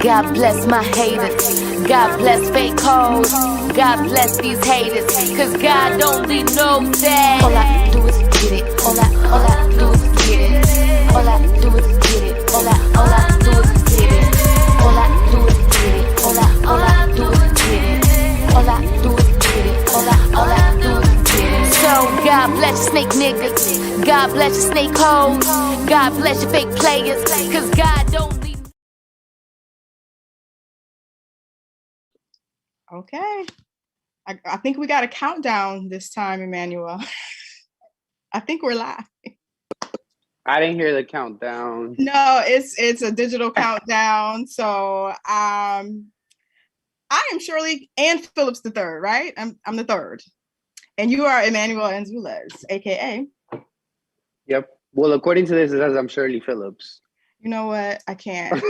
God bless my haters. God bless fake hoes. God bless these haters. Cause God don't leave no sad. All I do is get it. All I do is get it. All I do is get it. All I do is get it. All I do is get it. All I do is get it. All I do is get it. All I do is get it. So God bless you snake niggas. God bless you snake hoes. God bless you fake players. Cause God don't leave. Okay. I think we got a countdown this time, Emmanuel. I think we're live. I didn't hear the countdown. No, it's a digital countdown. So I am Shirley Ann Phillips the third, right? I'm the third. And you are Emmanuel Anzulez, aka. Yep. Well, according to this, it says I'm Shirley Phillips. You know what? I can't.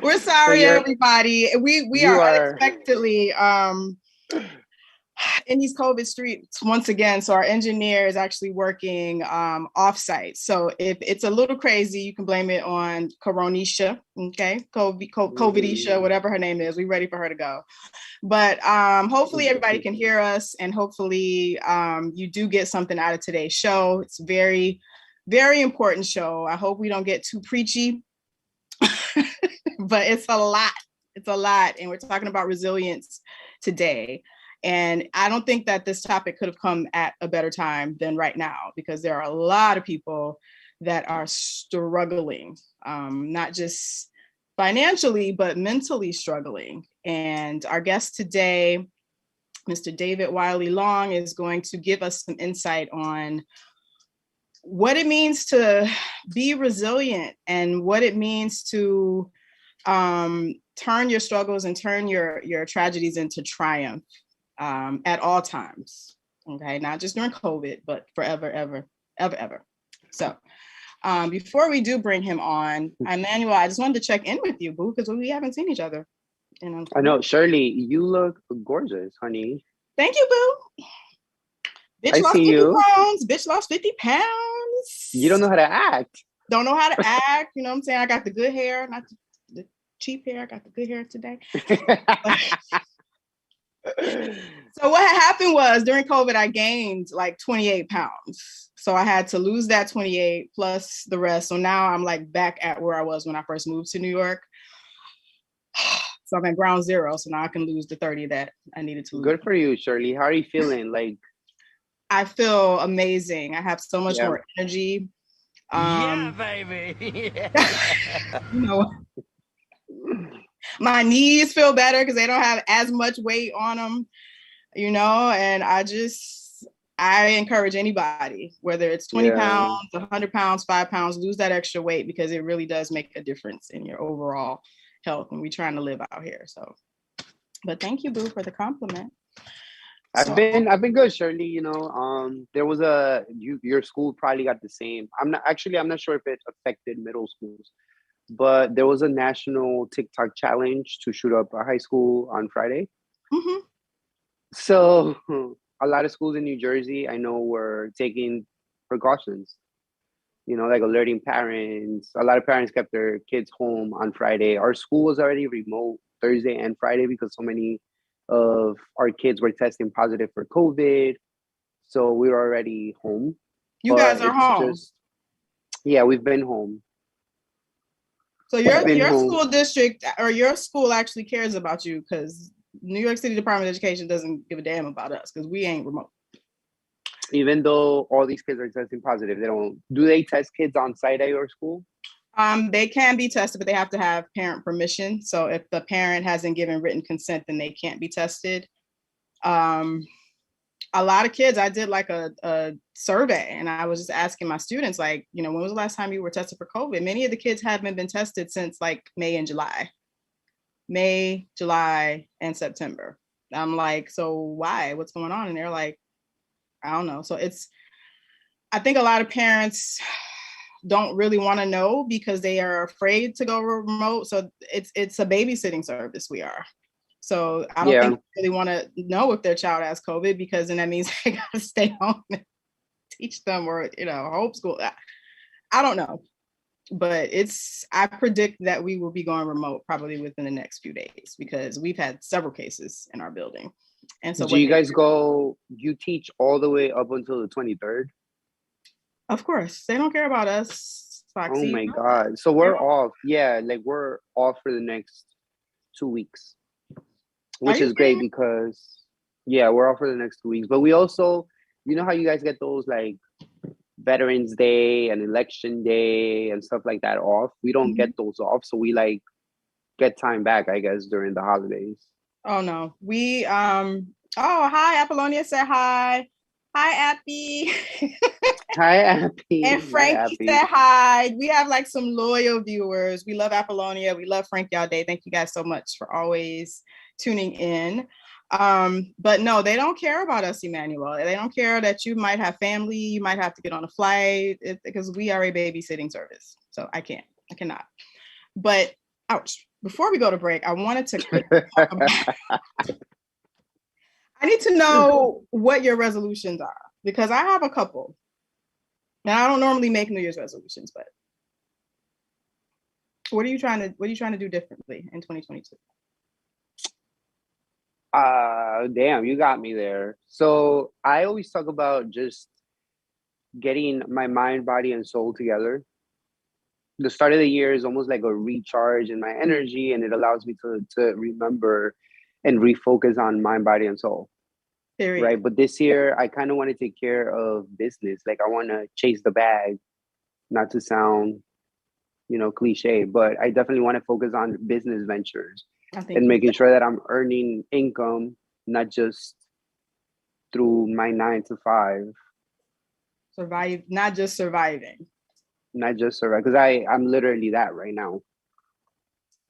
We're sorry, so everybody. We are unexpectedly in these COVID streets once again. So our engineer is actually working offsite. So if it's a little crazy, you can blame it on Coronisha, okay? COVIDisha, whatever her name is. We're ready for her to go. But hopefully everybody can hear us, and hopefully you do get something out of today's show. It's a very, very important show. I hope we don't get too preachy, but it's a lot. It's a lot. And we're talking about resilience today. And I don't think that this topic could have come at a better time than right now, because there are a lot of people that are struggling, not just financially, but mentally struggling. And our guest today, Mr. David Wiley Long, is going to give us some insight on what it means to be resilient and what it means to turn your struggles and turn your tragedies into triumph at all times. Okay, not just during COVID, but forever, ever, ever, ever. So before we do bring him on, Emmanuel, I just wanted to check in with you, boo, because we haven't seen each other. I know, Shirley, you look gorgeous, honey. Thank you, boo. Bitch lost 50 pounds. Bitch lost 50 pounds. You don't know how to act. Don't know how to act. You know what I'm saying? I got the good hair, not the cheap hair. I got the good hair today. So what had happened was during COVID, I gained like 28 pounds. So I had to lose that 28 plus the rest. So now I'm like back at where I was when I first moved to New York. So I'm at ground zero. So now I can lose the 30 that I needed to lose. Good for you, Shirley. How are you feeling? Like, I feel amazing. I have so much more energy. Yeah, baby. You know, my knees feel better because they don't have as much weight on them, you know, and I encourage anybody, whether it's 20 pounds, 100 pounds, 5 pounds, lose that extra weight, because it really does make a difference in your overall health when we're trying to live out here. So, but thank you, boo, for the compliment. I've been good, Shirley. You know, there was your school probably got the same. I'm not sure if it affected middle schools, but there was a national TikTok challenge to shoot up a high school on Friday. Mm-hmm. So a lot of schools in New Jersey, I know, were taking precautions, you know, like alerting parents. A lot of parents kept their kids home on Friday. Our school was already remote Thursday and Friday because so many of our kids were testing positive for COVID. So we were already home. You guys are home? Yeah, we've been home. So your school district or your school actually cares about you, because New York City Department of Education doesn't give a damn about us because we ain't remote. Even though all these kids are testing positive, do they test kids on site at your school? They can be tested, but they have to have parent permission. So if the parent hasn't given written consent, then they can't be tested. A lot of kids, I did like a survey, and I was just asking my students, like, you know, when was the last time you were tested for COVID? Many of the kids haven't been tested since like May, July, and September. I'm like, so why? What's going on? And they're like, I don't know. So I think a lot of parents don't really want to know because they are afraid to go remote. So it's a babysitting service we are. So I don't think they really want to know if their child has COVID, because then that means they got to stay home and teach them, or, you know, homeschool. I don't know. but I predict that we will be going remote probably within the next few days because we've had several cases in our building. And so Do you guys you teach all the way up until the 23rd? Of course, they don't care about us, Oh Foxy. my God. So we're off. Yeah, like we're off for the next 2 weeks, which is great because, yeah, we're off for the next 2 weeks. But we also, you know how you guys get those like Veterans Day and Election Day and stuff like that off? We don't get those off. So we like get time back, I guess, during the holidays. Oh, no. Hi, Apollonia said hi. Hi, Appy. Hi, Appy. And Frankie said hi. We have like some loyal viewers. We love Apollonia. We love Frankie all day. Thank you guys so much for always tuning in. But no, they don't care about us, Emmanuel. They don't care that you might have family, you might have to get on a flight because we are a babysitting service. So I cannot. But ouch. Before we go to break, I wanted to quickly talk about I need to know what your resolutions are because I have a couple. Now I don't normally make New Year's resolutions, but what are you trying to do differently in 2022? Damn, you got me there. So I always talk about just getting my mind, body, and soul together. The start of the year is almost like a recharge in my energy, and it allows me to remember and refocus on mind, body, and soul. Period. Right. But this year, I kind of want to take care of business. Like I want to chase the bag, not to sound, cliche, but I definitely want to focus on business ventures and making sure that I'm earning income, not just through my 9 to 5. Not just surviving. Not just survive, because I'm literally that right now.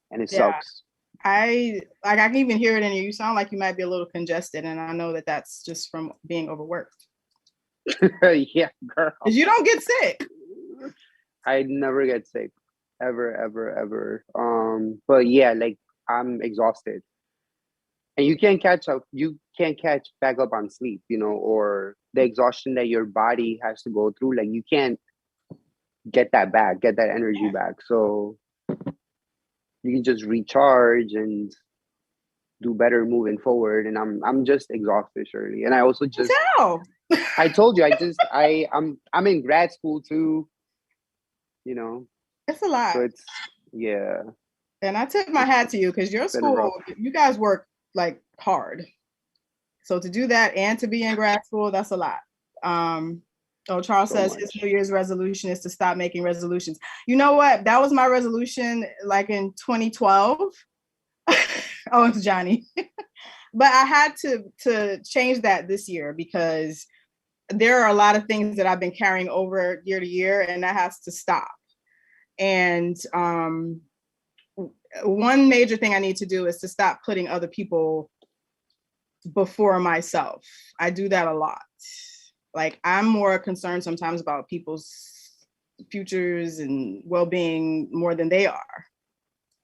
And it sucks. I can even hear it in you. You sound like you might be a little congested, and I know that that's just from being overworked. Yeah, girl. Because you don't get sick. I never get sick, ever. But yeah, like I'm exhausted, and you can't catch up. You can't catch back up on sleep, or the exhaustion that your body has to go through. Like you can't get that energy back. So you can just recharge and do better moving forward. And I'm just exhausted, Shirley. And I also just I told you I'm in grad school too. It's a lot. So it's And I tip my hat to you because your school, you guys work like hard. So to do that and to be in grad school, that's a lot. Charles says his New Year's resolution is to stop making resolutions. You know what? That was my resolution like in 2012. Oh, it's Johnny. But I had to change that this year because there are a lot of things that I've been carrying over year to year, and that has to stop. And one major thing I need to do is to stop putting other people before myself. I do that a lot. Like I'm more concerned sometimes about people's futures and well-being more than they are,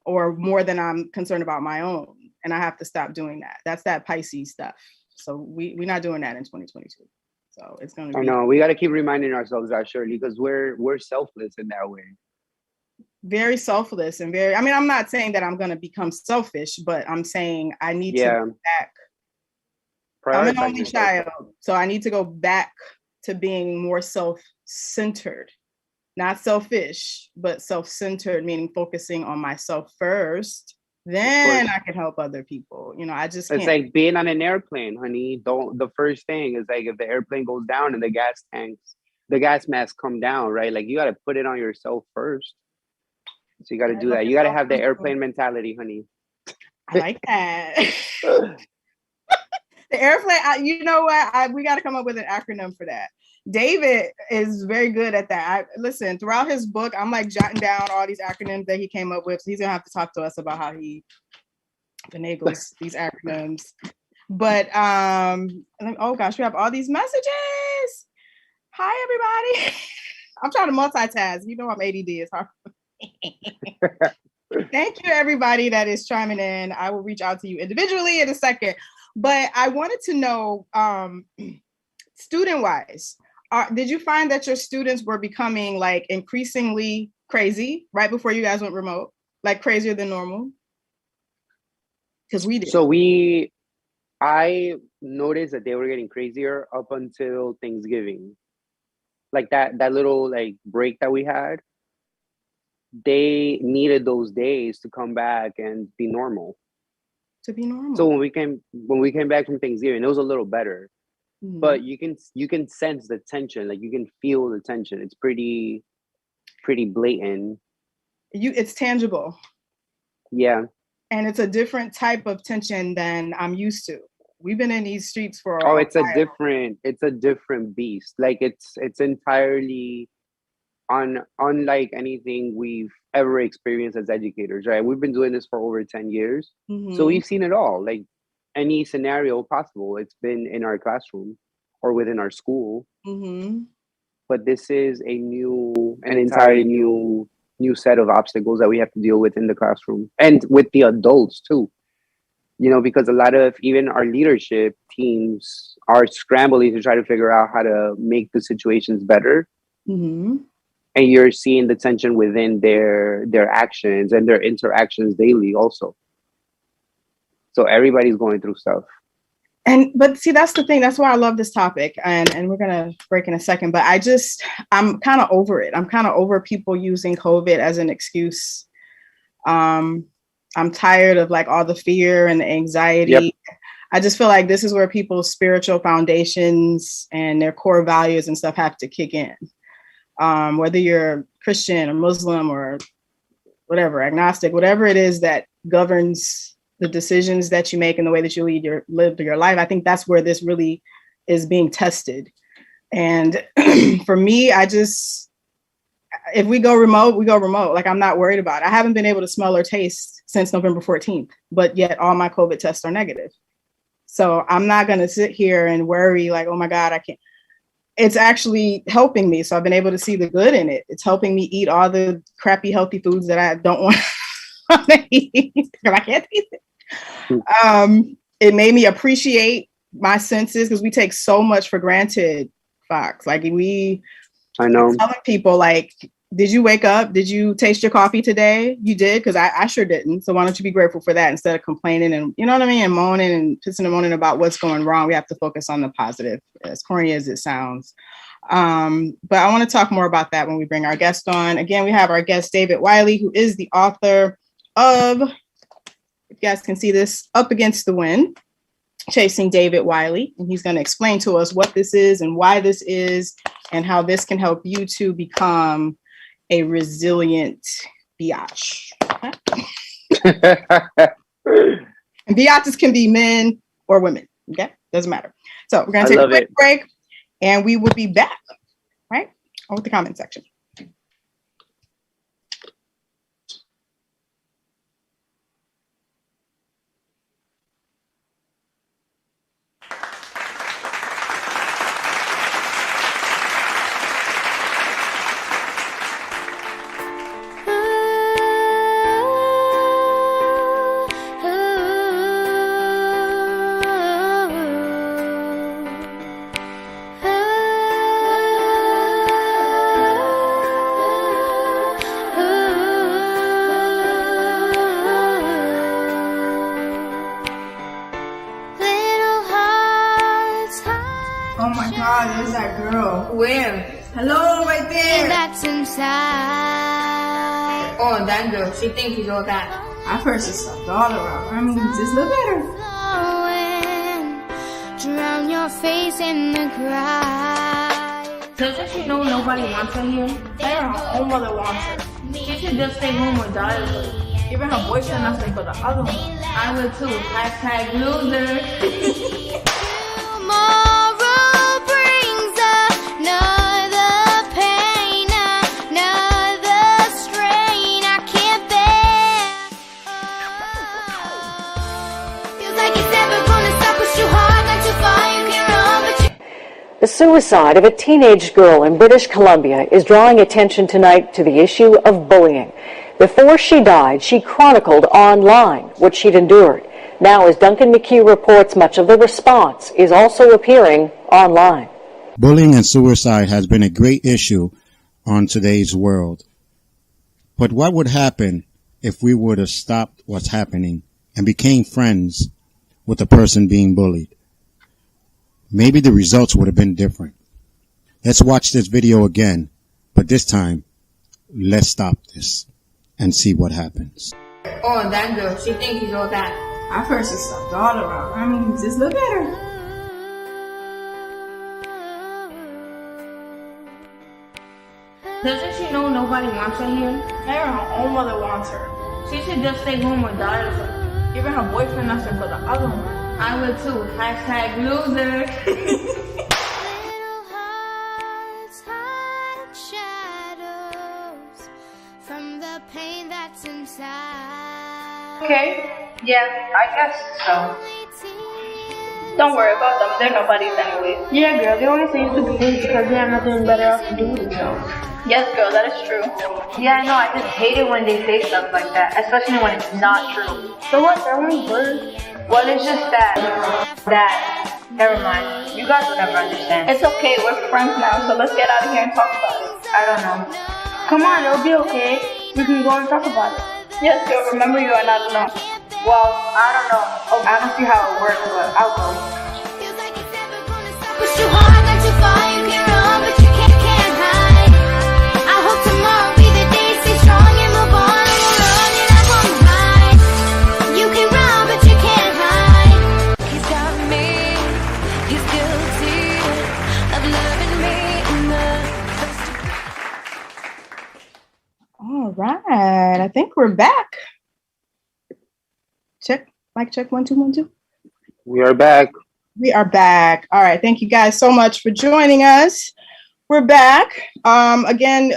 or more than I'm concerned about my own. And I have to stop doing that. That's that Pisces stuff. So we're not doing that in 2022. So it's going to be. I know we got to keep reminding ourselves that, Shirley, because we're selfless in that way. Very selfless and very. I mean, I'm not saying that I'm going to become selfish, but I'm saying I need to go back. I'm an only child, so I need to go back to being more self-centered, not selfish, but self-centered, meaning focusing on myself first. Then I can help other people. I just can't. It's like being on an airplane, honey. The first thing is like if the airplane goes down and the gas masks come down, right? Like you got to put it on yourself first. So you got to do that. You got to have the airplane mentality, honey. I like that. The airplane, you know what? We got to come up with an acronym for that. David is very good at that. Listen, throughout his book, I'm like jotting down all these acronyms that he came up with. So he's going to have to talk to us about how he finagles these acronyms. But, oh gosh, we have all these messages. Hi, everybody. I'm trying to multitask. I'm ADD. It's hard. Thank you, everybody that is chiming in. I will reach out to you individually in a second. But I wanted to know, student-wise, did you find that your students were becoming like increasingly crazy right before you guys went remote, like crazier than normal? Because we did. So I noticed that they were getting crazier up until Thanksgiving. Like that little like break that we had. They needed those days to come back and be normal. To be normal. So when we came back from Thanksgiving, it was a little better. Mhm. But you can sense the tension. Like you can feel the tension. It's pretty blatant. It's tangible. Yeah. And it's a different type of tension than I'm used to. We've been in these streets for it's a different beast. Like it's entirely unlike anything we've ever experienced as educators, right? We've been doing this for over 10 years. Mhm. So we've seen it all. Like any scenario possible, it's been in our classroom or within our school. Mhm. But this is an entirely new set of obstacles that we have to deal with in the classroom and with the adults too. You know, because a lot of even our leadership teams are scrambling to try to figure out how to make the situations better. Mhm. And you're seeing the tension within their actions and their interactions daily also. So everybody's going through stuff. But see, that's the thing. That's why I love this topic. And we're gonna break in a second. But I'm kind of over it. I'm kind of over people using COVID as an excuse. I'm tired of like all the fear and the anxiety. Yep. I just feel like this is where people's spiritual foundations and their core values and stuff have to kick in. Whether you're Christian or Muslim or whatever, agnostic, whatever it is that governs the decisions that you make and the way that you live your life, I think that's where this really is being tested. And for me, if we go remote, we go remote. Like I'm not worried about it. I haven't been able to smell or taste since November 14th, but yet all my COVID tests are negative. So I'm not going to sit here and worry like, oh my God, I can't. It's actually helping me. So I've been able to see the good in it. It's helping me eat all the crappy, healthy foods that I don't want to eat because I can't taste it. It made me appreciate my senses because we take so much for granted, Fox. Like I know. Telling people like, did you wake up? Did you taste your coffee today? You did? Because I sure didn't. So why don't you be grateful for that instead of complaining and, you know what I mean? And moaning and pissing and moaning about what's going wrong. We have to focus on the positive, as corny as it sounds. But I want to talk more about that when we bring our guest on. Again, we have our guest, David Wiley, who is the author of, if you guys can see this, Up Against the Wind, Chasing David Wiley. And he's going to explain to us what this is and why this is and how this can help you to become a resilient biatch. And biatches can be men or women. Okay, doesn't matter. So we're gonna take a quick break, and we will be back. Right, on with the comment section. There's that girl. Where? Hello, right there. That's inside. Oh, that girl. She thinks she's all that. I've heard some stuff all around. I mean, just look at her. Drown your face in the crowd. Doesn't she know nobody wants her here? Her own mother wants her. She should just stay home or die with her. Even her boyfriend has to go the other one. I would too. Hashtag loser. The suicide of a teenage girl in British Columbia is drawing attention tonight to the issue of bullying. Before she died, she chronicled online what she'd endured. Now, as Duncan McHugh reports, much of the response is also appearing online. Bullying and suicide has been a great issue on today's world. But what would happen if we would have stopped what's happening and became friends with the person being bullied? Maybe the results would have been different. Let's watch this video again, but this time, let's stop this and see what happens. Oh, that girl, she thinks he's all that. I've heard some stuff all around. I mean, just look at her. Doesn't she know nobody wants her here? Even her own mother wants her. She should just stay home or die or something. Even her boyfriend wants her for the other one. I would too. Hashtag loser. Little hearts hide shadows from the pain that's inside. Okay, yeah, I guess so. Don't worry about them, they're nobodies anyway. Yeah, girl, they only say stupid things because they have nothing better else to do with themselves. Yes, girl, that is true. Yeah, I know. I just hate it when they say stuff like that, especially when it's not true. So what? They're only words. Well, it's just that, never mind. You guys will never understand. It's okay, we're friends now, so let's get out of here and talk about it. I don't know. Come on, it'll be okay. We can go and talk about it. Yes, girl, remember you are not alone. Well, I don't know. Oh, I don't see how it works, but I'll go. Feels like it's never gonna stop. Push too hard, not too far. You can run, but you can't hide. I hope tomorrow be the day. Stay strong and move on. We'll run and I won't hide. You can run, but you can't hide. He's got me. He's guilty of loving me enough. All right. I think we're back. Check. Mic check. 1 2 1 2. We are back. We are back. All right. Thank you guys so much for joining us. We're back. Again,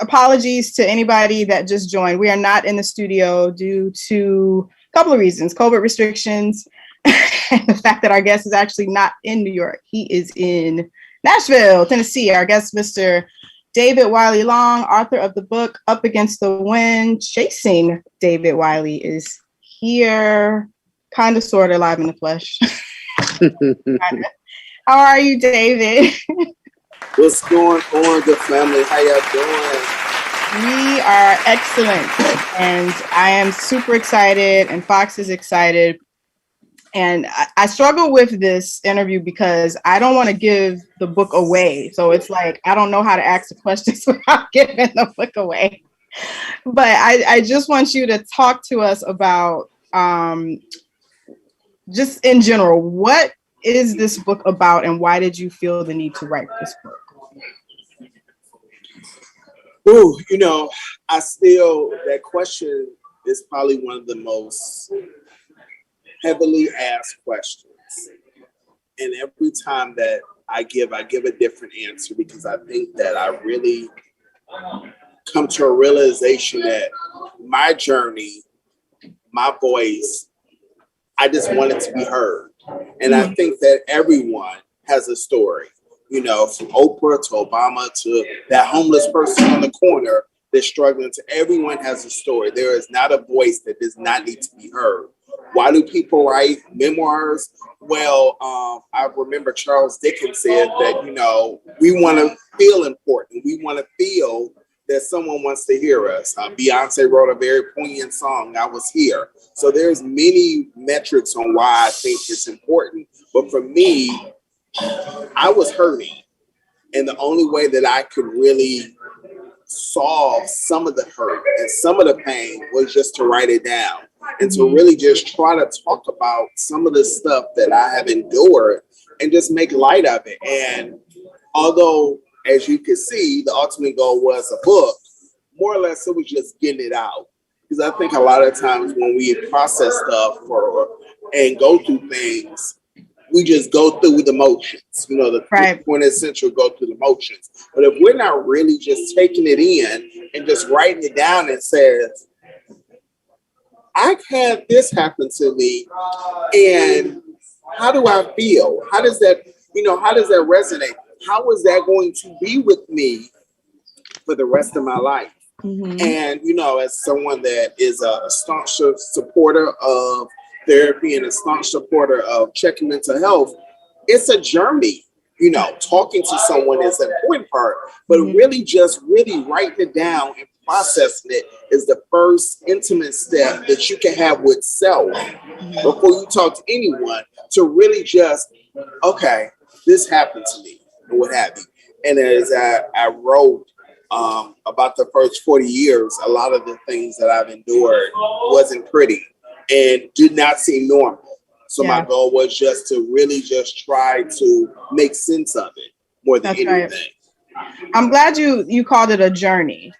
apologies to anybody that just joined. We are not in the studio due to a couple of reasons: COVID restrictions, and the fact that our guest is actually not in New York. He is in Nashville, Tennessee. Our guest, Mr. David Wiley Long, author of the book Up Against the Wind, Chasing David Wiley, is here, kind of, sort of, live in the flesh. How are you, David? What's going on, good family? How y'all doing? We are excellent, and I am super excited, and Fox is excited. And I struggle with this interview because I don't want to give the book away. So it's like, I don't know how to ask the questions without giving the book away. But I just want you to talk to us about, just in general, what is this book about and why did you feel the need to write this book? Ooh, that question is probably one of the most heavily asked questions. And every time that I give a different answer because I think that I really come to a realization that my journey, my voice, I just want it to be heard. And I think that everyone has a story, from Oprah to Obama to that homeless person on the corner that's struggling, to everyone has a story. There is not a voice that does not need to be heard. Why do people write memoirs? Well, I remember Charles Dickens said that, we want to feel important. We want to feel that someone wants to hear us. Beyonce wrote a very poignant song, I Was Here. So there's many metrics on why I think it's important. But for me, I was hurting. And the only way that I could really solve some of the hurt and some of the pain was just to write it down and to really just try to talk about some of the stuff that I have endured and just make light of it. And although, as you can see, the ultimate goal was a book, more or less it was just getting it out. Because I think a lot of times when we process stuff and go through things, we just go through the motions. The point is essential, go through the motions. But if we're not really just taking it in and just writing it down and says, I had this happen to me, and how do I feel? How does that resonate? How is that going to be with me for the rest of my life? Mm-hmm. And, as someone that is a staunch supporter of therapy and a staunch supporter of checking mental health, it's a journey. Talking to someone is an important part, but really writing it down and processing it is the first intimate step that you can have with self before you talk to anyone, to really just, okay, this happened to me and what have you. And as I wrote about the first 40 years, a lot of the things that I've endured wasn't pretty and did not seem normal. So my goal was just to really just try to make sense of it more than anything. Right. I'm glad you called it a journey,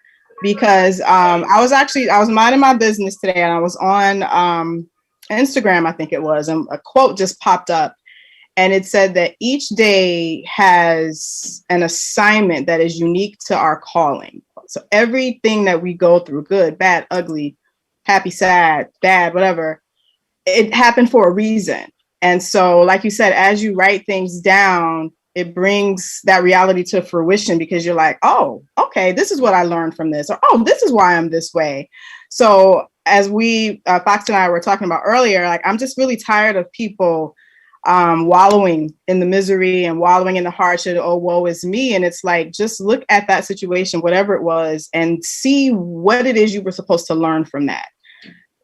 because I was minding my business today and I was on Instagram, I think it was, and a quote just popped up. And it said that each day has an assignment that is unique to our calling. So everything that we go through, good, bad, ugly, happy, sad, bad, whatever, it happened for a reason. And so, like you said, as you write things down, it brings that reality to fruition, because you're like, oh, okay, this is what I learned from this, or, oh, this is why I'm this way. So as Fox and I were talking about earlier, like, I'm just really tired of people wallowing in the misery and wallowing in the hardship. Oh, woe is me. And it's like, just look at that situation, whatever it was, and see what it is you were supposed to learn from that.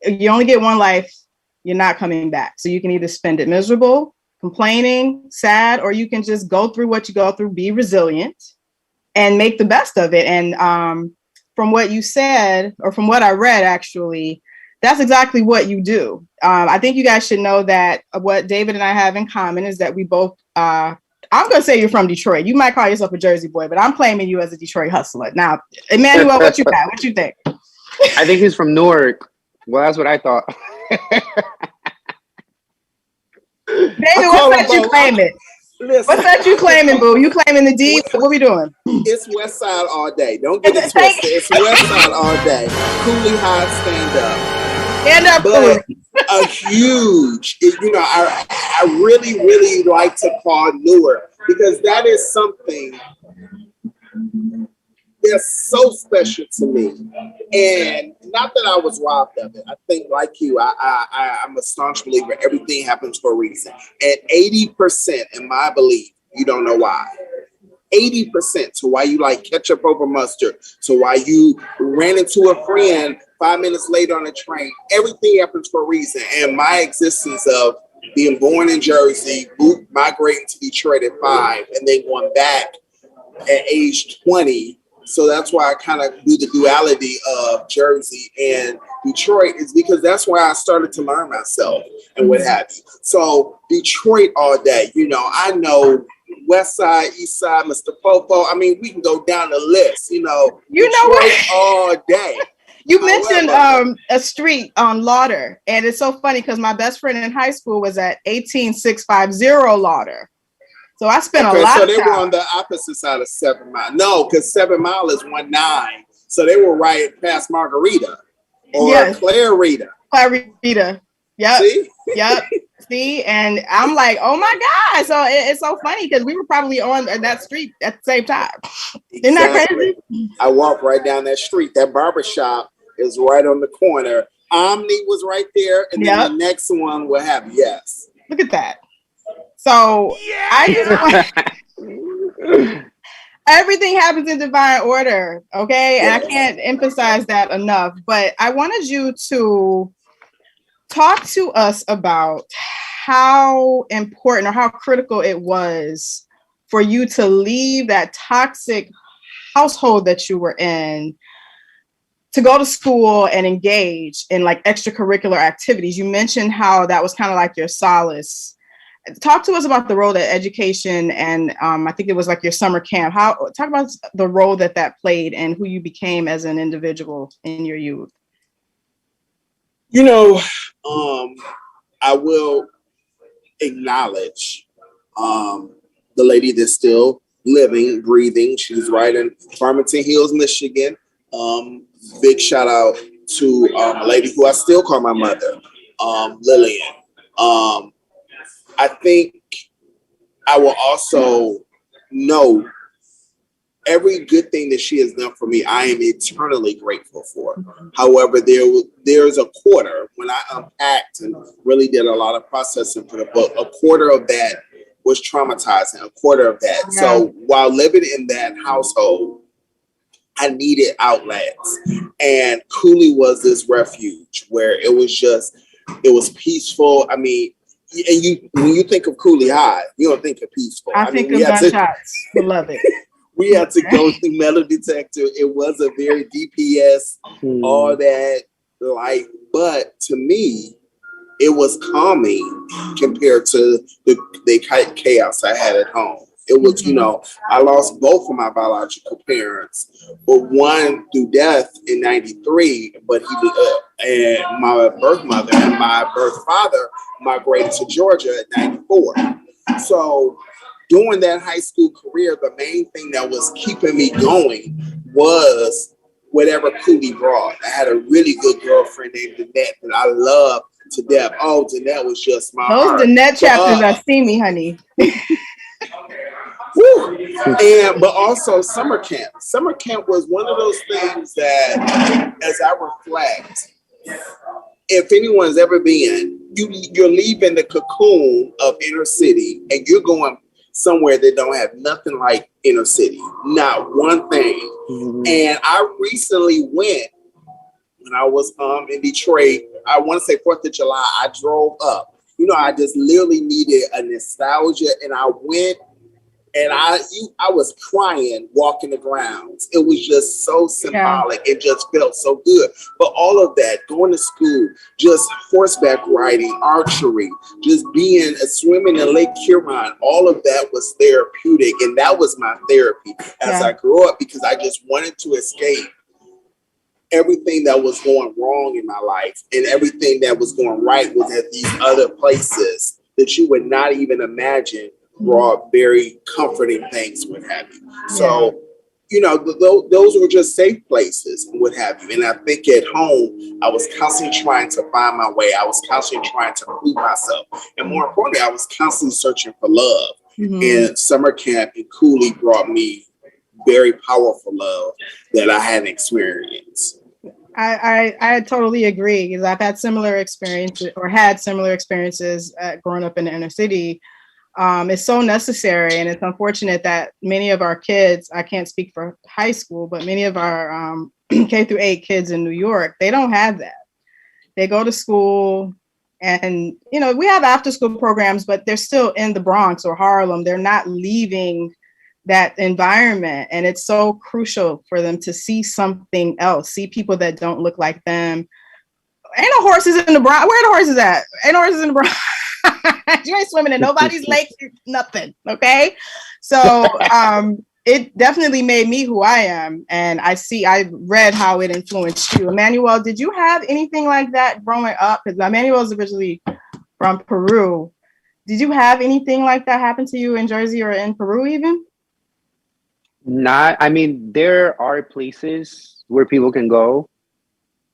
You only get one life. You're not coming back. So you can either spend it miserable, complaining, sad, or you can just go through what you go through, be resilient, and make the best of it. And from what you said, or from what I read, actually, that's exactly what you do. I think you guys should know that what David and I have in common is that we both, I'm going to say you're from Detroit. You might call yourself a Jersey boy, but I'm claiming you as a Detroit hustler. Now, Emmanuel, what you got? What you think? I think he's from Newark. Well, that's what I thought. David, what's that you claiming? Listen. What's that you claiming, boo? You claiming the D? What we doing? It's West Side all day. Don't get it twisted. It's West Side all day. Cooley High stand up. Stand up, but a huge, I really, really like to call Newark, because that is something that's so special to me. And not that I was robbed of it. I think, like you, I'm a staunch believer everything happens for a reason. And 80%, in my belief, you don't know why. 80% to why you like ketchup over mustard, to why you ran into a friend 5 minutes later on a train. Everything happens for a reason. And my existence of being born in Jersey, migrating to Detroit at 5, and then going back at age 20. So that's why I kind of do the duality of Jersey and Detroit, is because that's where I started to learn myself and what have you. So Detroit all day, I know West Side, East Side, Mr. Popo. I mean, we can go down the list, Detroit what? all day. You mentioned a street on Lauder, and it's so funny because my best friend in high school was at 18650 Lauder. So I spent a lot of time. So they were on the opposite side of 7 Mile. No, because 7 Mile is 19. So they were right past Margarita or Clarita. Clarita. Yep. See? Yep. See? And I'm like, oh my God. So it's so funny because we were probably on that street at the same time. Exactly. Isn't that crazy? I walked right down that street. That barbershop is right on the corner. Omni was right there. And then the next one will have, yes. Look at that. So I just everything happens in divine order, okay? And I can't emphasize that enough. But I wanted you to talk to us about how important or how critical it was for you to leave that toxic household that you were in to go to school and engage in like extracurricular activities. You mentioned how that was kind of like your solace. Talk to us about the role that education and I think it was like your summer camp. Talk about the role that played and who you became as an individual in your youth. I will acknowledge the lady that's still living, breathing. She's right in Farmington Hills, Michigan. Big shout out to a lady who I still call my mother, Lillian. I think I will also know every good thing that she has done for me, I am eternally grateful for. However, there's a quarter when I unpacked and really did a lot of processing for the book. A quarter of that was traumatizing, a quarter of that. Yeah. So while living in that household, I needed outlets. And Cooley was this refuge where it was peaceful. I mean, and when you think of Cooley High, you don't think of peaceful. I think of gunshots. Beloved. We had to go through metal detector. It was a very DPS, all that, like, but to me, it was calming compared to the chaos I had at home. It was, I lost both of my biological parents, but one through death in '93, but and my birth mother and my birth father migrated to Georgia at '94. So during that high school career, the main thing that was keeping me going was whatever Cooley brought. I had a really good girlfriend named Danette that I loved to death. Oh, Danette was just my heart. Those Danette chapters are steamy, honey. But also summer camp. Summer camp was one of those things that, as I reflect, if anyone's ever been, you're leaving the cocoon of inner city and you're going somewhere that don't have nothing like inner city, not one thing. And I recently went when I was in Detroit. I want to say 4th of July. I drove up. I just literally needed a nostalgia, and I went. And I was crying walking the grounds. It was just so symbolic. Yeah. It just felt so good. But all of that, going to school, just horseback riding, archery, just swimming in Lake Huron, all of that was therapeutic. And that was my therapy as I grew up, because I just wanted to escape everything that was going wrong in my life, and everything that was going right was at these other places that you would not even imagine brought very comforting things, what have you. So, those were just safe places and what have you. And I think at home, I was constantly trying to find my way. I was constantly trying to prove myself. And more importantly, I was constantly searching for love. And summer camp and Cooley brought me very powerful love that I hadn't experienced. I totally agree, because I've had similar experiences growing up in the inner city. It's so necessary, and it's unfortunate that many of our kids, I can't speak for high school, but many of our K through 8 kids in New York, they don't have that. They go to school and, we have after school programs, but they're still in the Bronx or Harlem. They're not leaving that environment. And it's so crucial for them to see something else, see people that don't look like them. Ain't no horses in the Bronx. Where are the horses at? Ain't no horses in the Bronx. You ain't swimming in nobody's lake, nothing. Okay. So it definitely made me who I am. And I read how it influenced you. Emmanuel, did you have anything like that growing up? Because Emmanuel's originally from Peru. Did you have anything like that happen to you in Jersey or in Peru even? There are places where people can go,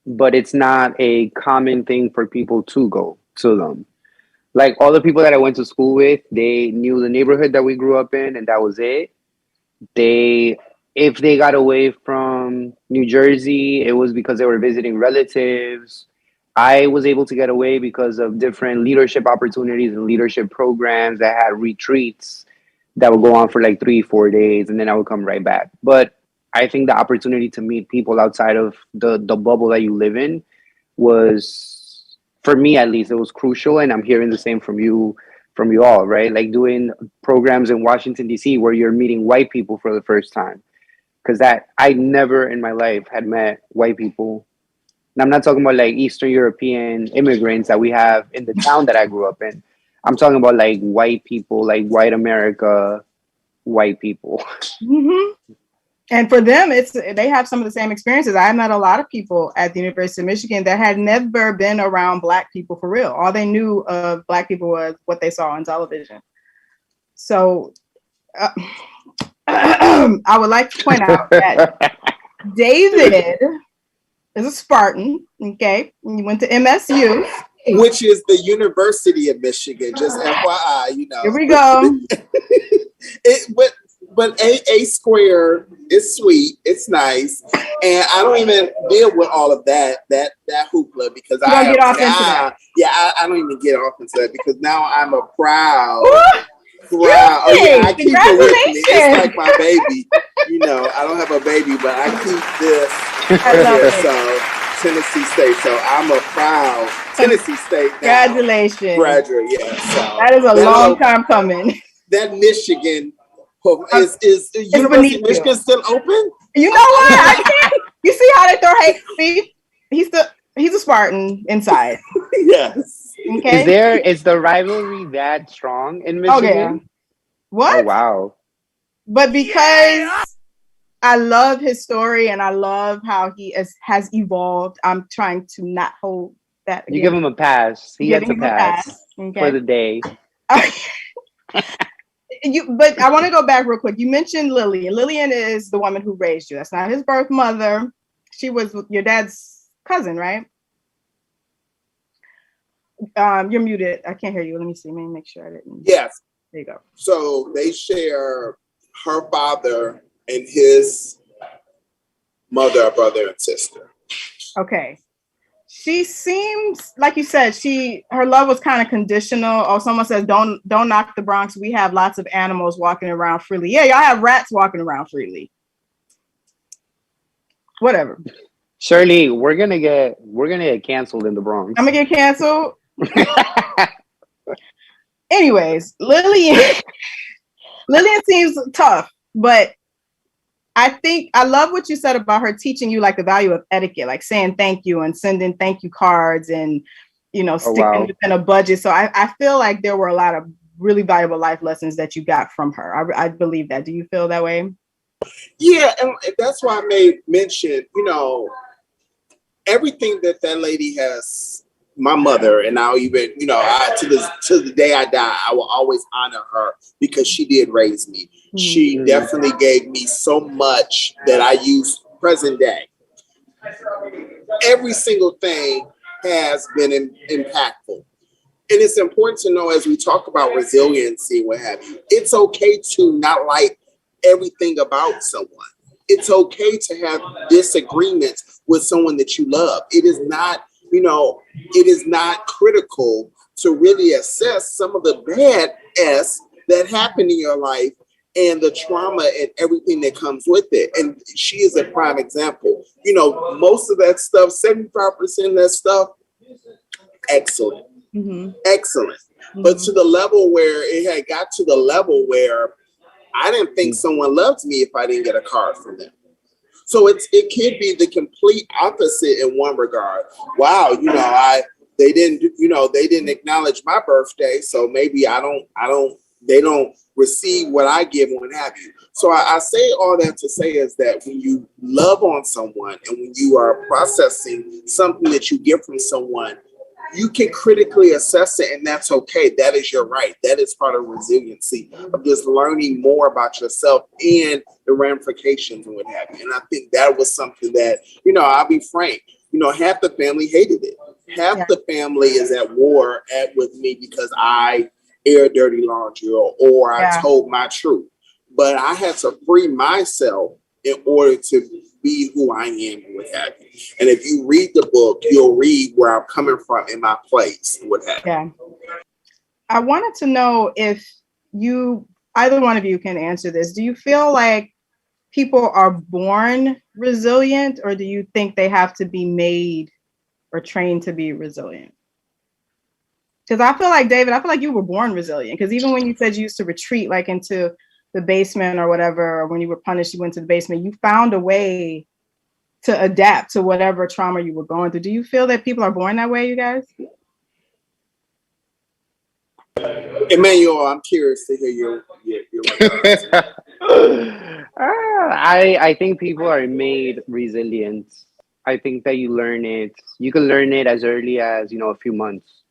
but it's not a common thing for people to go to them. Like, all the people that I went to school with, they knew the neighborhood that we grew up in, and that was it. If they got away from New Jersey, it was because they were visiting relatives. I was able to get away because of different leadership opportunities and leadership programs that had retreats that would go on for like 3-4 days, and then I would come right back. But I think the opportunity to meet people outside of the bubble that you live in was, for me at least, it was crucial. And I'm hearing the same from you all, right? Like doing programs in Washington, D.C. where you're meeting white people for the first time. Because I never in my life had met white people. And I'm not talking about like Eastern European immigrants that we have in the town that I grew up in. I'm talking about like white people, like white America, white people. Mm-hmm. And for them, they have some of the same experiences. I met a lot of people at the University of Michigan that had never been around Black people for real. All they knew of Black people was what they saw on television. So I would like to point out that David is a Spartan, okay? He went to MSU. Which is the University of Michigan, just FYI, Here we go. But A squared is sweet, it's nice, and I don't even deal with all of that hoopla because I don't even get off into that because now I'm a proud Wow. Oh yeah, I keep it with me. It's Congratulations. like my baby. You know, I don't have a baby, but I keep this I love here. it. So Tennessee State. So I'm a proud Tennessee State now Congratulations. graduate. Yeah. So That is a that long little- time coming. that Michigan is University beneath of you. Michigan still open? You know what? I can't. You see how they throw hate? See, he's a Spartan inside. Yes. Okay. Is the rivalry that strong in Oh Michigan? yeah. What? Oh wow. But because I love his story and I love how he has evolved, I'm trying to not hold that. You give him a pass. He gets a Giving him a pass pass, okay. for the day. But I want to go back real quick. You mentioned Lillian. Lillian is the woman who raised you. That's not his birth mother. She was your dad's cousin, right? You're muted. I can't hear you. Let me see. Let me make sure I didn't. Yes. There you go. So they share her father and his mother, brother, and sister. Okay. She seems like you said, her love was kind of conditional. Or someone says, don't knock the Bronx. We have lots of animals walking around freely. Yeah, y'all have rats walking around freely. Whatever. Shirley, we're gonna get canceled in the Bronx. I'm gonna get canceled. Anyways, Lillian seems tough, but I think I love what you said about her teaching you like the value of etiquette, like saying thank you and sending thank you cards and, sticking within a budget. So I feel like there were a lot of really valuable life lessons that you got from her. I believe that. Do you feel that way? Yeah, and that's why I made mention, everything that lady has, my mother, and I'll even, to the day I die, I will always honor her because she did raise me. Mm-hmm. She definitely gave me so much that I use present day. Every single thing has been impactful. And it's important to know, as we talk about resiliency and what have you, it's okay to not like everything about someone. It's okay to have disagreements with someone that you love. It is not, it is not critical to really assess some of the bad that happened in your life and the trauma and everything that comes with it. And she is a prime example. Most of that stuff, 75% of that stuff, excellent. Mm-hmm. Excellent. Mm-hmm. But to the level where it had got to the level where I didn't think someone loved me if I didn't get a card from them. So it could be the complete opposite in one regard. Wow, they didn't acknowledge my birthday, so maybe they don't receive what I give and what have you. So I say all that to say is that when you love on someone and when you are processing something that you get from someone, you can critically assess it, and that's okay. That is your right. That is part of resiliency, of just learning more about yourself and the ramifications and what have you. And I think that was something that, I'll be frank, half the family hated it. Half the family is at war with me because I air dirty laundry or I told my truth. But I had to free myself in order to be who I am and what have you. And if you read the book, you'll read where I'm coming from in my place and what have you. Yeah. I wanted to know if either one of you can answer this. Do you feel like people are born resilient, or do you think they have to be made or trained to be resilient? Because I feel like, David, you were born resilient. Because even when you said you used to retreat like into the basement or whatever, or when you were punished, you went to the basement, you found a way to adapt to whatever trauma you were going through. Do you feel that people are born that way, you guys? Emmanuel, I'm curious to hear your I think people are made resilient. I think that you learn it. You can learn it as early as, a few months.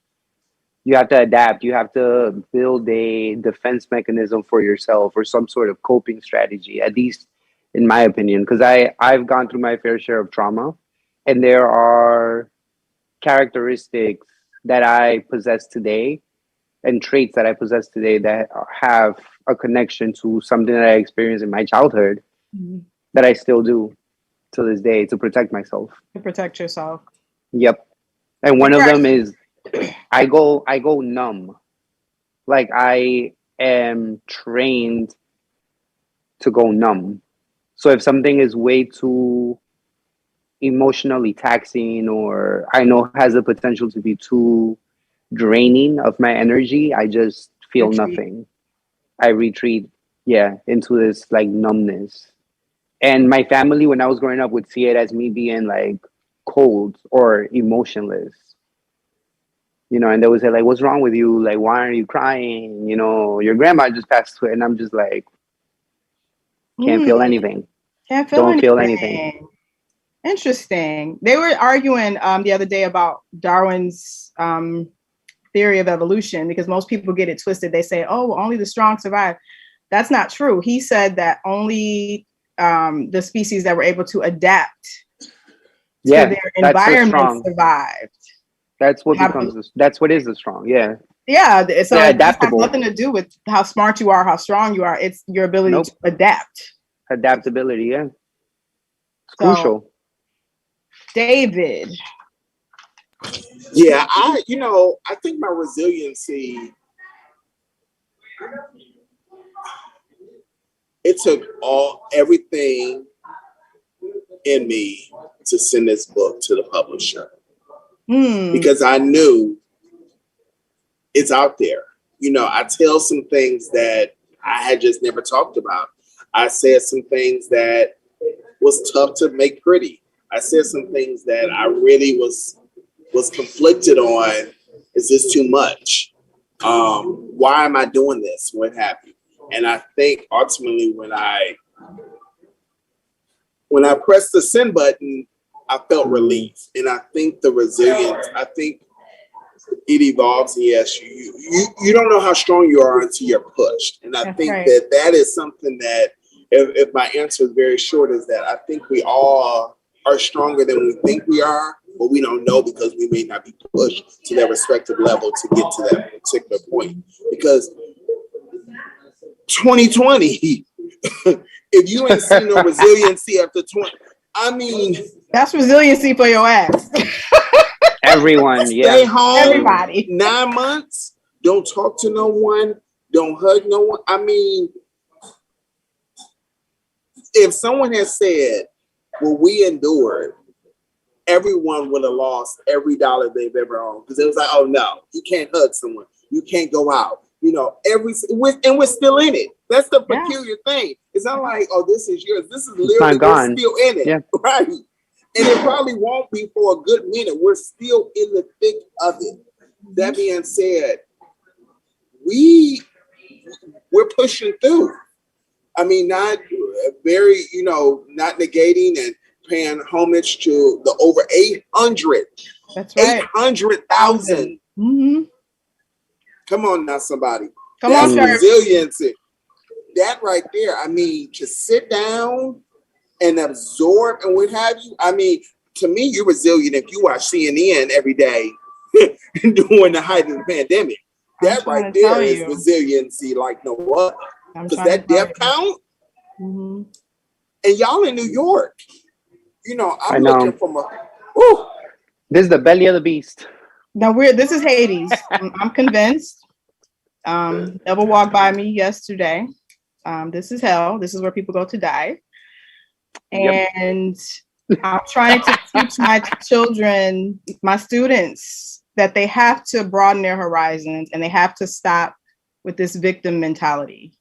You have to adapt. You have to build a defense mechanism for yourself or some sort of coping strategy, at least in my opinion, because I've gone through my fair share of trauma, and there are characteristics that I possess today and traits that I possess today that have a connection to something that I experienced in my childhood that I still do to this day to protect myself. To protect yourself. Yep. And one of them is I go numb. Like I am trained to go numb. So if something is way too emotionally taxing, or I know has the potential to be too draining of my energy, I just feel nothing. I retreat, into this like numbness. And my family, when I was growing up, would see it as me being like cold or emotionless. And they would say like, "What's wrong with you? Like, why aren't you crying? Your grandma just passed away." And I'm just like, can't feel anything. Don't feel anything. Interesting. They were arguing the other day about Darwin's theory of evolution, because most people get it twisted. They say, "Oh, only the strong survive." That's not true. He said that only the species that were able to adapt to their environment survived. That's what becomes. That's what is the strong. Yeah. Yeah. So it has adaptable. nothing to do with how smart you are, how strong you are. It's your ability to adapt. Adaptability. Yeah. It's crucial. David. Yeah, I think my resiliency, it took everything in me to send this book to the publisher. Because I knew it's out there. I tell some things that I had just never talked about. I said some things that was tough to make pretty. I said some things that I really was conflicted on. Is this too much? Why am I doing this? What have you? And I think ultimately when I pressed the send button, I felt relief. And I think the resilience, I think it evolves. Yes, you don't know how strong you are until you're pushed. And I think that is something that, if my answer is very short, is that I think we all are stronger than we think we are, but we don't know because we may not be pushed to their respective level to get to that particular point. Because 2020, if you ain't seen no resiliency after 20, I mean, that's resiliency for your ass. Everyone, stay home. Everybody. 9 months. Don't talk to no one. Don't hug no one. I mean, if someone has said, "Well, we endured," everyone would have lost every dollar they've ever owned, because it was like, "Oh no, you can't hug someone. You can't go out." And we're still in it. That's the peculiar thing. It's not like, "Oh, this is yours." This is literally, we're still in it, right? And it probably won't be for a good minute. We're still in the thick of it. That being said, we're pushing through. I mean, not very, not negating and paying homage to the over 800. That's right. 800,000. Come on now, somebody. Come on, resiliency. That right there, I mean, to sit down and absorb and what have you. I mean, to me, you're resilient if you watch CNN every day during the height of the pandemic. That right there is resiliency like no other. Because that death count, and y'all in New York, I'm looking from this is the belly of the beast. No, this is Hades. I'm convinced. Devil walked by me yesterday. This is hell. This is where people go to die. And I'm trying to teach my children, my students, that they have to broaden their horizons and they have to stop with this victim mentality.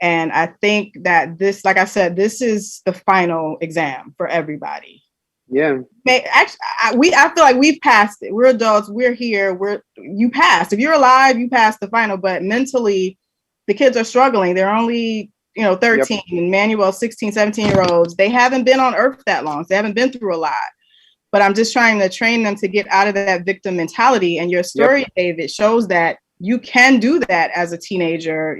And I think that this, like I said, this is the final exam for everybody. Yeah. Actually, I feel like we've passed it. We're adults. We're here. You passed. If you're alive, you passed the final. But mentally, the kids are struggling. They're only 13, Manuel, 16, 17-year-olds. They haven't been on earth that long. So they haven't been through a lot. But I'm just trying to train them to get out of that victim mentality. And your story, David, shows that you can do that as a teenager,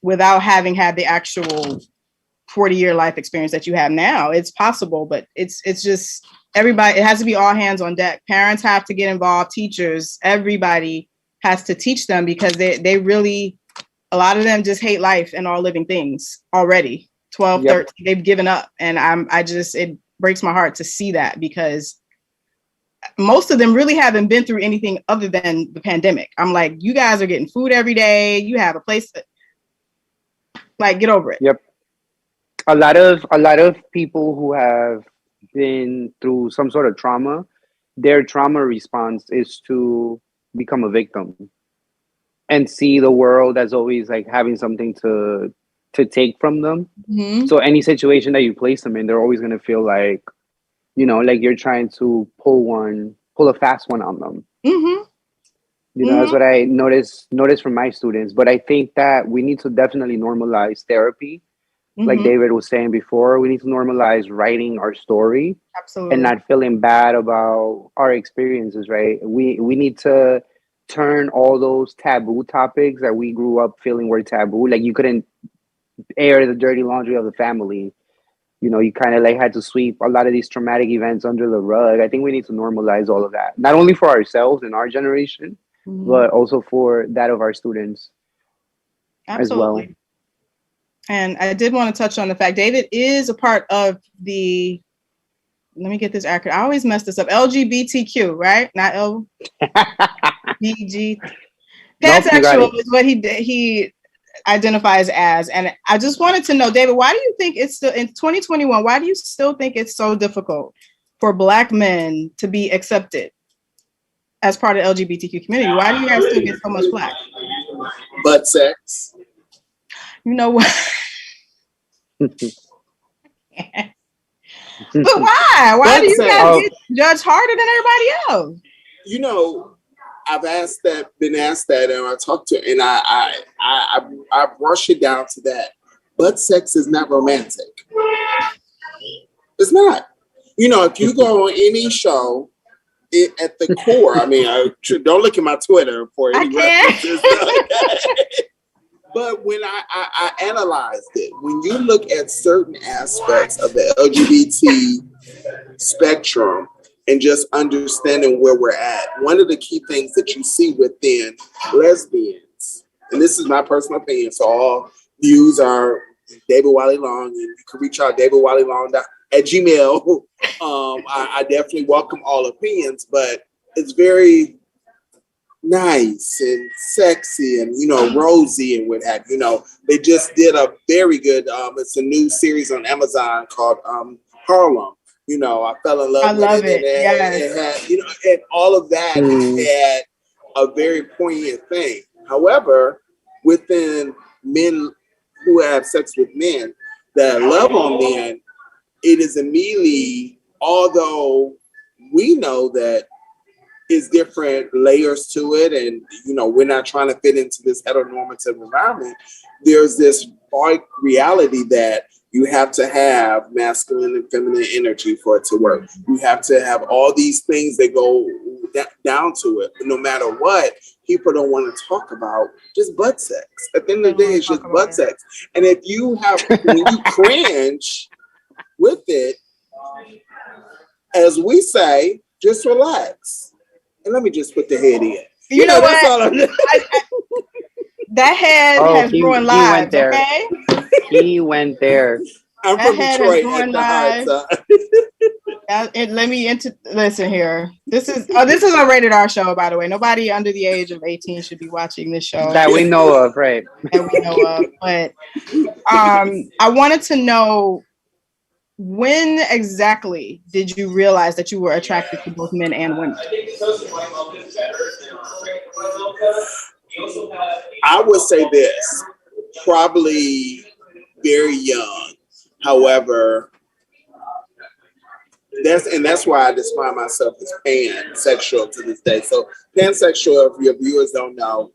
without having had the actual 40-year life experience that you have now. It's possible, but it's just everybody. It has to be all hands on deck. Parents have to get involved. Teachers, everybody has to teach them, because they really, a lot of them just hate life and all living things already. 12, 13, they've given up. And it breaks my heart to see that, because most of them really haven't been through anything other than the pandemic. I'm like, you guys are getting food every day. You have a place to, like, get over it. Yep. A lot of people who have been through some sort of trauma, their trauma response is to become a victim and see the world as always like having something to take from them. Mm-hmm. So any situation that you place them in, they're always going to feel like, you know, like you're trying to pull a fast one on them. Mm-hmm. You know, that's what I notice from my students. But I think that we need to definitely normalize therapy. Like David was saying before, we need to normalize writing our story. Absolutely. And not feeling bad about our experiences, right? We need to turn all those taboo topics that we grew up feeling were taboo. Like you couldn't air the dirty laundry of the family. You know, you kind of like had to sweep a lot of these traumatic events under the rug. I think we need to normalize all of that, not only for ourselves and our generation, but also for that of our students as well. And I did want to touch on the fact David is a part of the, let me get this accurate. I always mess this up. LGBTQ, right? Not LBG. Pansexual is what he identifies as. And I just wanted to know, David, why do you think it's still in 2021? Why do you still think it's so difficult for Black men to be accepted as part of the LGBTQ community? Why do you guys still get so much flack? Butt sex. You know what? But why? Why do you guys get judged harder than everybody else? You know, I've been asked that, and I talked to, and I brush it down to that. Butt sex is not romantic. It's not. You know, if you go on any show, at the core, I mean, don't look at my Twitter for any references. But when I analyzed it, when you look at certain aspects of the LGBT spectrum and just understanding where we're at, one of the key things that you see within lesbians, and this is my personal opinion, so all views are David Wiley Long, and you can reach out davidwileylong@gmail. I definitely welcome all opinions, but it's very nice and sexy and, you know, rosy and what have you. You know, they just did a very good, it's a new series on Amazon called Harlem. You know, I fell in love with it. It had, you know, and all of that had a very poignant thing. However, within men who have sex with men that love on men, it is immediately, although we know that is different layers to it, and you know, we're not trying to fit into this heteronormative environment. There's this dark reality that you have to have masculine and feminine energy for it to work. You have to have all these things that go down to it. But no matter what, people don't want to talk about just butt sex. At the end of the day, it's just butt sex. And if you have, when you cringe with it, as we say, just relax. And let me just put the head in. You know what? That's all that head has ruined lives, okay? He went there. I'm from Detroit at the heart. Let me listen here. This is a rated R show, by the way. Nobody under the age of 18 should be watching this show. That we know of, right? That we know of. But I wanted to know, when exactly did you realize that you were attracted to both men and women? I would say this, probably very young. However, that's why I define myself as pansexual to this day. So pansexual, if your viewers don't know,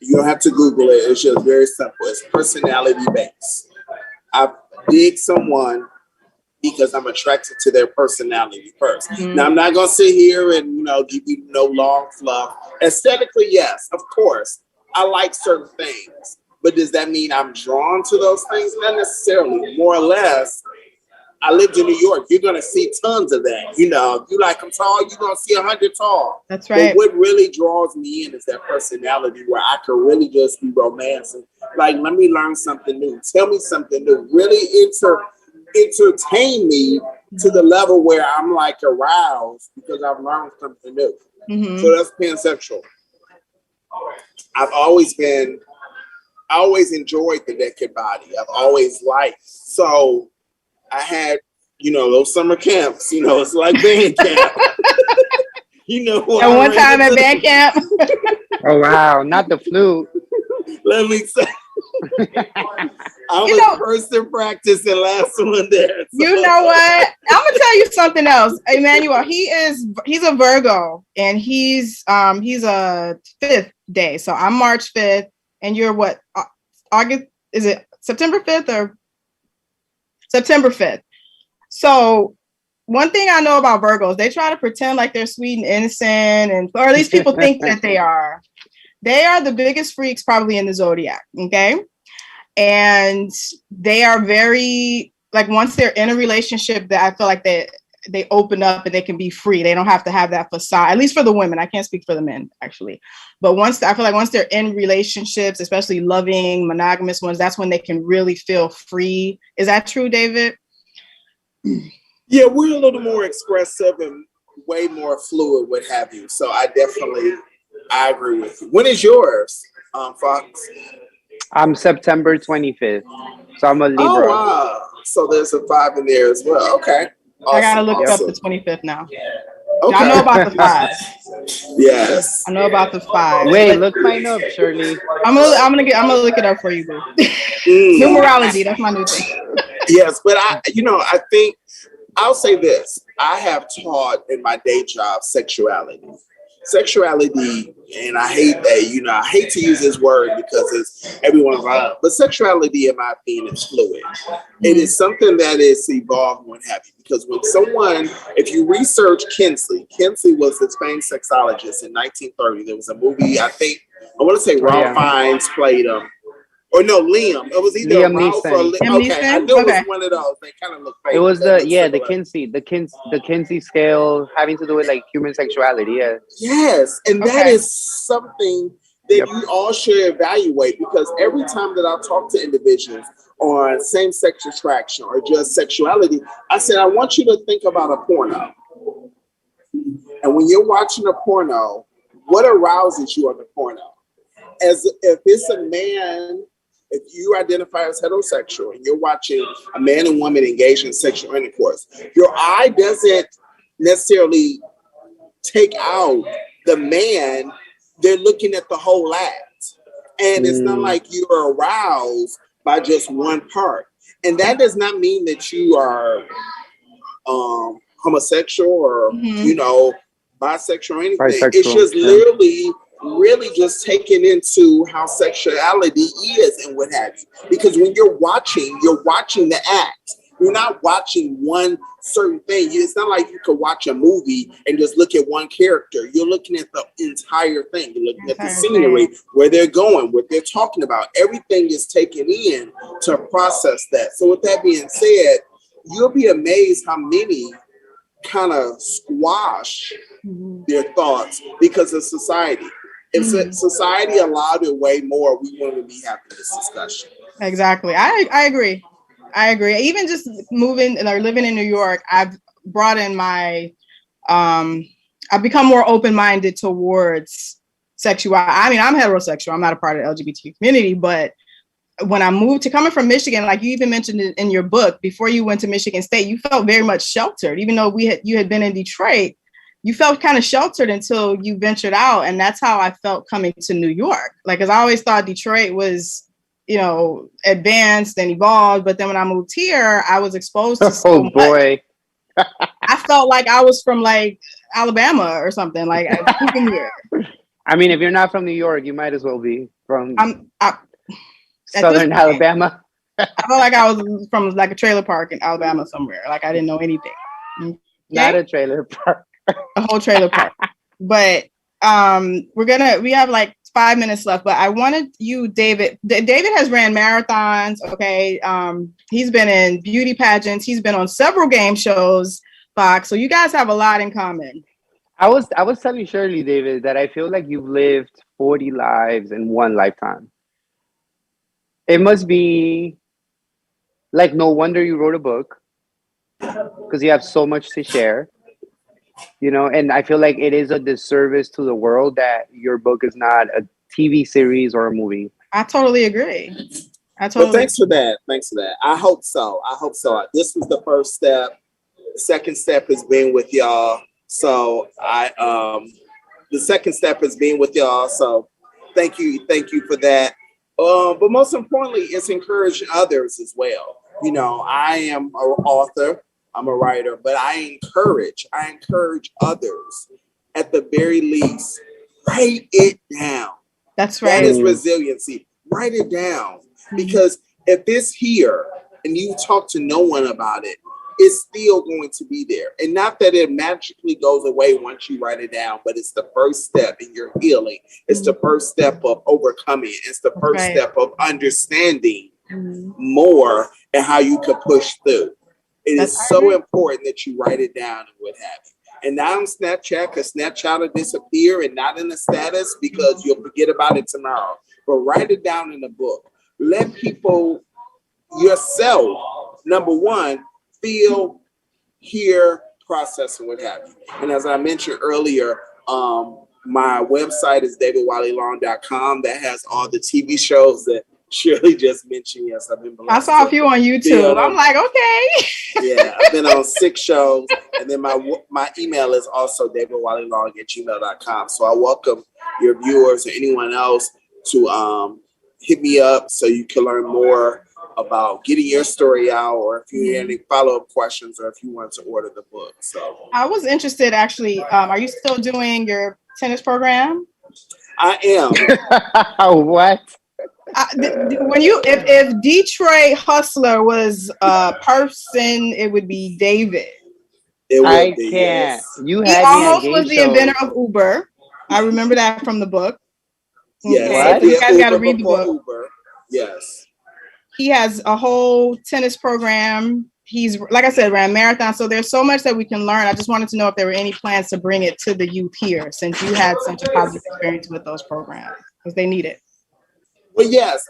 you don't have to Google it. It's just very simple. It's personality based. I dig someone because I'm attracted to their personality first. Mm-hmm. Now, I'm not going to sit here and, you know, give you no long fluff. Aesthetically, yes, of course. I like certain things. But does that mean I'm drawn to those things? Not necessarily. More or less, I lived in New York. You're going to see tons of that. You know, if you like them tall, you're going to see 100 tall. That's right. But what really draws me in is that personality where I can really just be romancing. Like, let me learn something new. Tell me something new. Really entertain me to the level where I'm like aroused because I've learned something new. So that's pansexual. I always enjoyed the naked body. I've always liked. So I had, those summer camps, it's like band camp. At one time at band camp. Oh, wow. Not the flute. Let me say. I was first in practice and last one there. So. You know what? I'm gonna tell you something else. Emmanuel, he's a Virgo and he's a 5th day. So I'm March 5th and you're what? August, is it September 5th or September 5th? So one thing I know about Virgos, they try to pretend like they're sweet and innocent, or at least people think that they are. They are the biggest freaks probably in the zodiac, okay? And they are very, like, once they're in a relationship, that I feel like they open up and they can be free. They don't have to have that facade, at least for the women. I can't speak for the men, actually. But I feel like once they're in relationships, especially loving, monogamous ones, that's when they can really feel free. Is that true, David? Yeah, we're a little more expressive and way more fluid, what have you. So I agree with you. When is yours, Fox? I'm September 25th. So I'm a Libra. Oh, wow. So there's a 5 in there as well. Okay. Awesome. I gotta look up the 25th now. Okay. I know about the 5. Yes. I know about the 5. Wait, look mine up, Shirley. I'm gonna look it up for you, boo. Numerology, that's my new thing. Yes, but I think I'll say this. I have taught in my day job sexuality, and I hate that, I hate to use this word because it's everyone's like, but sexuality, in my opinion, is fluid. It is something that is evolved, what have you. Because if you research Kinsley was the famed sexologist in 1930. There was a movie, I want to say Ralph Fiennes played him. Or no, Liam. It was either Liam Ralph or Neeson. Okay, I knew it was one of those. They kind of look fake. It was the Kinsey scale having to do with like human sexuality. Yeah. Yes, and that is something that you all should evaluate, because every time that I talk to individuals on same-sex attraction or just sexuality, I said, I want you to think about a porno. And when you're watching a porno, what arouses you on the porno? As if it's a man, if you identify as heterosexual and you're watching a man and woman engage in sexual intercourse, your eye doesn't necessarily take out the man. They're looking at the whole act. And it's not like you're aroused by just one part. And that does not mean that you are homosexual or, bisexual or anything. It's just literally really just taking into how sexuality is and what have you. Because when you're watching the act. You're not watching one certain thing. It's not like you could watch a movie and just look at one character. You're looking at the entire thing. You're looking at the scenery, where they're going, what they're talking about. Everything is taken in to process that. So with that being said, you'll be amazed how many kind of squash their thoughts because of society. If society allowed it way more, we wouldn't be having this discussion. Exactly. I agree. Even just moving or living in New York, I've brought in I've become more open-minded towards sexuality. I mean, I'm heterosexual. I'm not a part of the LGBT community, but when I moved to coming from Michigan, like you even mentioned it in your book, before you went to Michigan State, you felt very much sheltered. Even though you had been in Detroit, you felt kind of sheltered until you ventured out. And that's how I felt coming to New York. Like, cause I always thought Detroit was, advanced and evolved. But then when I moved here, I was exposed to so much. I felt like I was from like Alabama or something. Like here. I mean, if you're not from New York, you might as well be from Southern point, Alabama. I felt like I was from like a trailer park in Alabama somewhere. Like I didn't know anything. Okay? Not a trailer park. A whole trailer park. But we have like 5 minutes left, but I wanted you, David has ran marathons. Okay. He's been in beauty pageants. He's been on several game shows, Fox. So you guys have a lot in common. I was telling Shirley, David, that I feel like you've lived 40 lives in one lifetime. It must be like, no wonder you wrote a book. because you have so much to share. And I feel like it is a disservice to the world that your book is not a TV series or a movie. I totally agree. But thanks for that. I hope so. This was the first step. The second step is being with y'all. So the second step is being with y'all. So thank you for that. But most importantly, it's encouraging others as well. I am an author, I'm a writer, but I encourage others at the very least, write it down. That's right. That is resiliency. Write it down. Because if it's here and you talk to no one about it, it's still going to be there. And not that it magically goes away once you write it down, but it's the first step in your healing. It's the first step of overcoming. It's the first step of understanding more and how you can push through. It is so important that you write it down and what have you. And not on Snapchat, because Snapchat will disappear, and not in the status because you'll forget about it tomorrow. But write it down in a book. Let people, yourself, number one, feel, hear, process, and what have you. And as I mentioned earlier, my website is davidwaleylong.com. That has all the TV shows that Shirley just mentioned. Yes, I've been. I saw a few on YouTube. I'm like, okay. Yeah, I've been on 6 shows, and then my email is also davidwaleylong@gmail.com. So I welcome your viewers or anyone else to hit me up so you can learn more about getting your story out, or if you have any follow-up questions, or if you want to order the book. So I was interested, actually. Are you still doing your tennis program? I am. What? If Detroit Hustler was a person, it would be David. I can't. Yes. You had he almost was the inventor of Uber. I remember that from the book. Yes, okay. You guys got to read the book. Uber. Yes. He has a whole tennis program. He's, like I said, ran marathons. So there's so much that we can learn. I just wanted to know if there were any plans to bring it to the youth here, since you had such a positive experience with those programs, because they need it. Well, yes,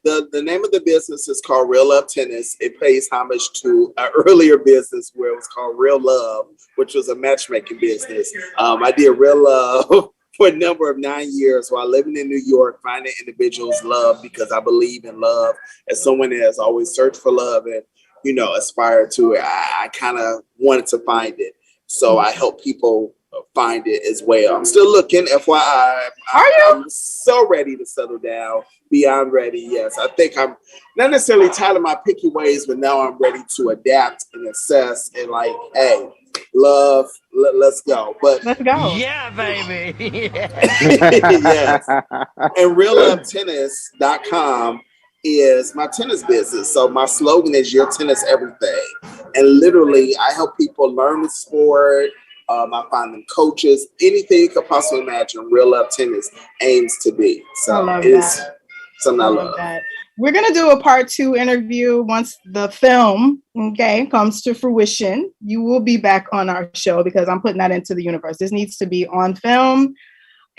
the name of the business is called Real Love Tennis. It pays homage to an earlier business where it was called Real Love, which was a matchmaking business. I did Real Love for a number of 9 years while living in New York, finding individuals love, because I believe in love. As someone that has always searched for love and, aspired to it, I kind of wanted to find it. So I help people find it as well. I'm still looking, FYI. Are you? I'm so ready to settle down, beyond ready. Yes, I think I'm not necessarily tired of my picky ways, but now I'm ready to adapt and assess and hey, love, let's go. But let's go. Yeah, baby. Yes. And reallovetennis.com is my tennis business. So my slogan is your tennis everything. And literally I help people learn the sport. I find them coaches, anything you could possibly imagine. Real Love Tennis aims to be. So it's something I love. That. We're going to do a part 2 interview once the film, comes to fruition. You will be back on our show because I'm putting that into the universe. This needs to be on film.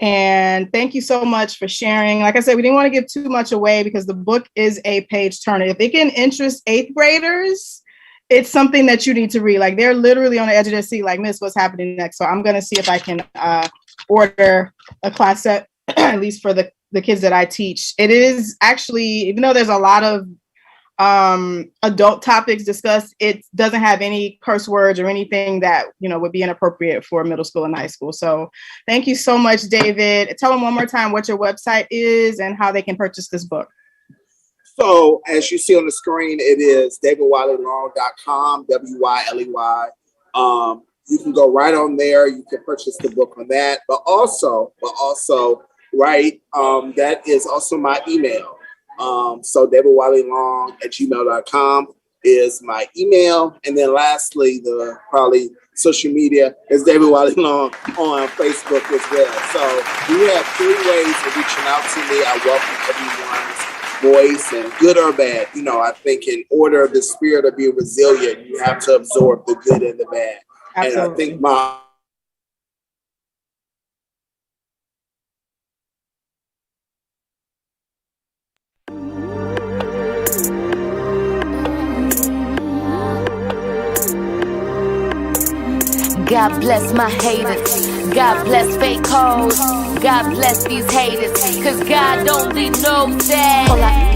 And thank you so much for sharing. Like I said, we didn't want to give too much away because the book is a page turner. If it can interest 8th graders, it's something that you need to read. Like, they're literally on the edge of their seat, like, Miss, what's happening next? So I'm going to see if I can order a class set, at least for the kids that I teach. It is actually, even though there's a lot of adult topics discussed, it doesn't have any curse words or anything that, would be inappropriate for middle school and high school. So thank you so much, David. Tell them one more time what your website is and how they can purchase this book. So as you see on the screen, it is davidwaleylong.com, WYLEY. You can go right on there. You can purchase the book on that. But also, right, that is also my email. So davidwaleylong@gmail.com is my email. And then lastly, the probably social media is David Wiley Long on Facebook as well. So we have 3 ways of reaching out to me. I welcome everyone's voice, and good or bad. I think in order of the spirit of being resilient, you have to absorb the good and the bad. Absolutely. And I think my God bless my haters. God bless fake hoes. God bless these haters. Cause God don't leave no sad. All I